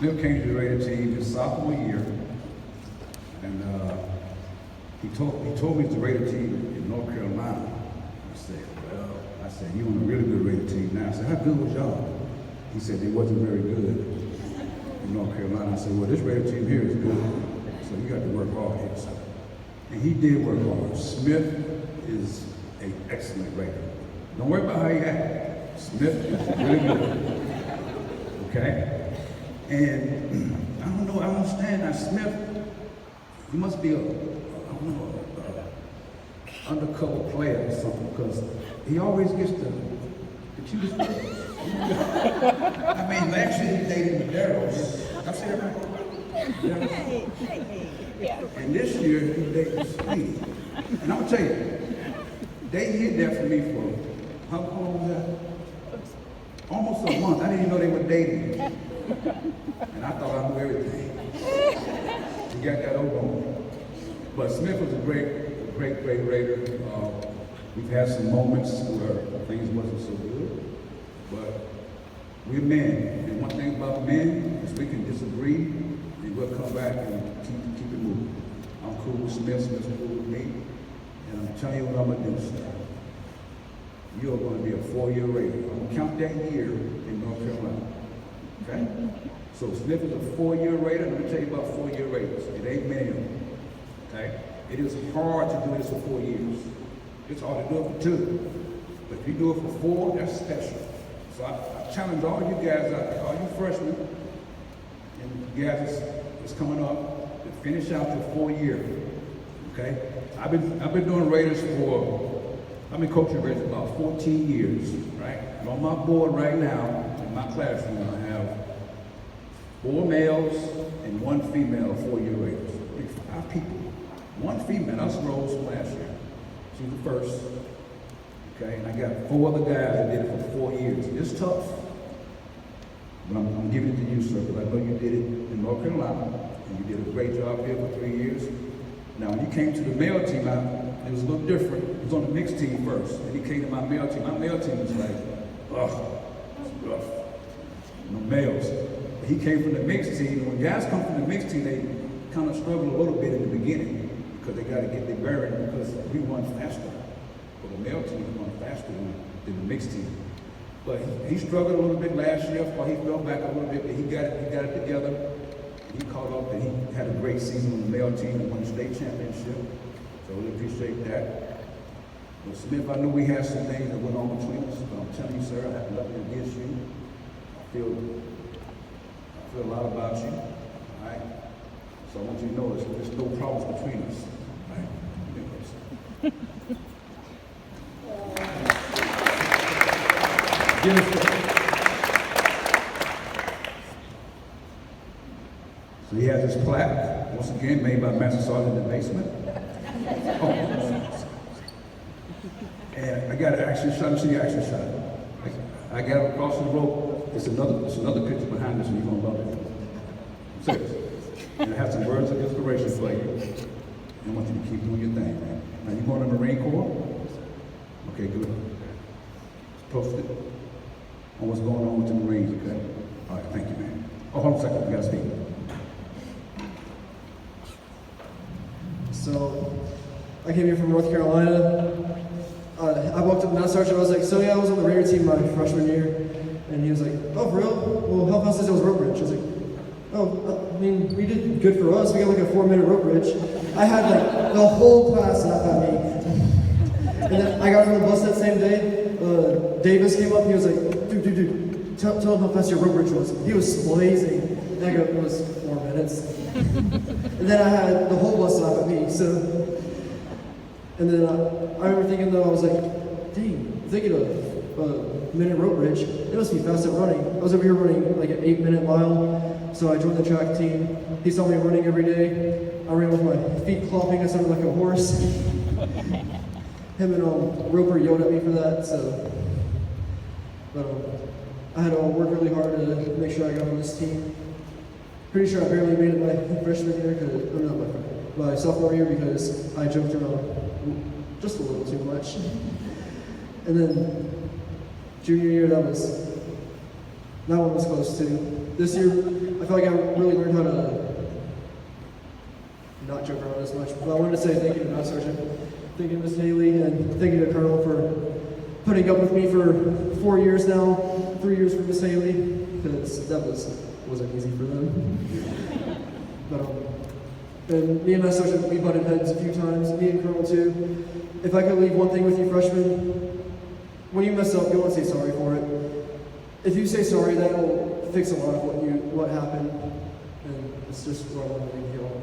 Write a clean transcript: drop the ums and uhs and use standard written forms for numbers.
Smith came to the Raider team his sophomore year, and he told me it's the Raider team in North Carolina. I said, you on a really good Raider team now. I said, how good was y'all? He said they wasn't very good in North Carolina. I said, well, this Raider team here is good, so you got to work hard here. So, and he did work hard. Smith is an excellent Raider. Don't worry about how he acted. Smith is really good. Okay? And I don't know, I don't understand that Smith, he must be undercover player or something, because he always gets the cutest girls. I mean, last year he dated Madero. I said that right. And this year he dated Speedy. And I'm gonna tell you, they hid that for me for, how long was that? Almost a month. I didn't even know they were dating. And I thought I knew everything. He got that over on me. But Smith was a great Raider. We've had some moments where things wasn't so good, but we're men. And one thing about men is we can disagree, and we'll come back and keep it moving. I'm cool with Smith, Smith's cool with me, and I'm telling you what I'm gonna do, sir. You're gonna be a 4-year Raider. I'm gonna count that year in North Carolina. Okay? So Smith is a 4-year Raider. Let me tell you about 4-year Raiders. It ain't many of them. Okay? It is hard to do this for 4 years. It's hard to do it for 2. But if you do it for 4, that's special. So I challenge all you guys out there, all you freshmen, and you guys that's coming up, to finish out your 4 year. Okay? I've been doing Raiders for, I've been coaching Raiders about 14 years, right? And on my board right now, in my classroom, I have 4 males and 1 female 4-year Raiders. 5 people. 1 female, that's Rose from last year. She's the first. Okay, and I got 4 other guys that did it for 4 years. It's tough. But I'm giving it to you, sir, because I know you did it in North Carolina, and you did a great job here for 3 years. Now, when you came to the male team, it was a little different. It was on the mixed team first, and he came to my male team. My male team was like, ugh, it's rough. No males. But he came from the mixed team, and when guys come from the mixed team, they kind of struggle a little bit in the beginning because they got to get their bearing because we run faster. But the male team run faster than the mixed team. But he struggled a little bit last year, while he fell back a little bit, but he got it together. He caught up and he had a great season on the male team and won the state championship. So I really appreciate that. But Smith, I knew we had some things that went on between us, but I'm telling you, sir, I have nothing against you. I feel a lot about you. All right? So I want you to know there's no problems between us. All right? So he has this plaque, once again made by Master Sergeant in the basement. Oh. And I got an action shot. Let me see the action shot. I got it across the rope. It's another picture behind this, and you're gonna love it. I'm serious. And I have some words of inspiration for you. And I want you to keep doing your thing, man. Now you going to the Marine Corps? Okay, good. Post it on what's going on with the Marines, okay? All right, thank you, man. Oh, hold on a second, we gotta speak. So, I came here from North Carolina. I walked up to Master Sergeant, I was like, so yeah, I was on the Raider team my freshman year. And he was like, oh, for real? Well, how fast is it was rope bridge? I was like, oh, I mean, we did good for us. We got like a 4-minute rope bridge. I had like the whole class laugh at me. And then I got on the bus that same day. Davis came up, he was like, dude, tell him how fast your rope bridge was. He was blazing. And I go, it was 4 minutes. And then I had the whole bus laugh at me, so. And then I remember thinking though, I was like, dang, if they get a minute rope bridge, it must be fast at running. I was over here running like an 8-minute mile, so I joined the track team. He saw me running every day. I ran with my feet clopping, I sounded like a horse. Him and Roper yelled at me for that, so. But I had to work really hard to make sure I got on this team. Pretty sure I barely made it my freshman year, not my sophomore year, because I jumped around just a little too much. And then junior year, that was That one was close too. This year, I feel like I really learned how to not joke around as much. But I wanted to say thank you to Master Sergeant, thank you to Ms. Haley, and thank you to Colonel for putting up with me for 4 years now, 3 years for Ms. Haley, because that wasn't easy for them. But and me and Master Sergeant, we butted heads a few times, me and Colonel too. If I could leave one thing with you freshmen, when you mess up, go and say sorry for it. If you say sorry, that will fix a lot of what happened, and it's just what I want to leave you all.